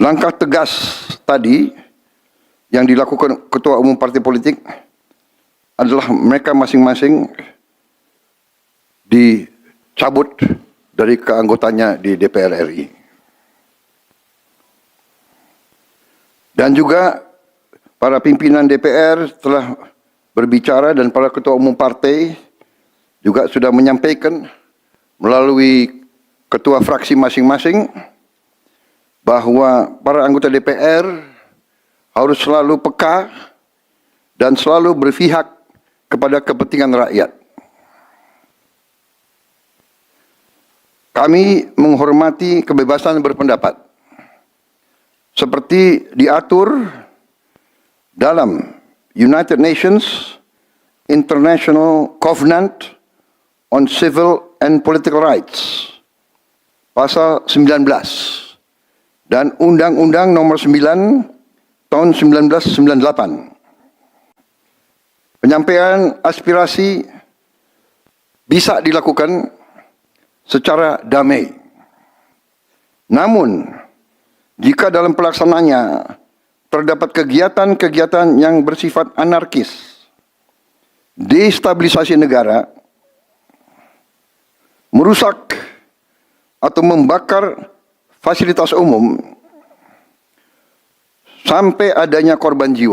Langkah tegas tadi yang dilakukan ketua umum partai politik adalah mereka masing-masing dicabut dari keanggotanya di DPR RI. Dan juga para pimpinan DPR telah berbicara dan para ketua umum partai juga sudah menyampaikan melalui ketua fraksi masing-masing bahwa para anggota DPR harus selalu peka dan selalu berpihak kepada kepentingan rakyat. Kami menghormati kebebasan berpendapat seperti diatur dalam United Nations International Covenant on Civil and Political Rights, pasal 19, dan Undang-Undang Nomor 9 tahun 1998. Penyampaian aspirasi bisa dilakukan secara damai. Namun, jika dalam pelaksananya terdapat kegiatan-kegiatan yang bersifat anarkis, destabilisasi negara, merusak atau membakar fasilitas umum, sampai adanya korban jiwa,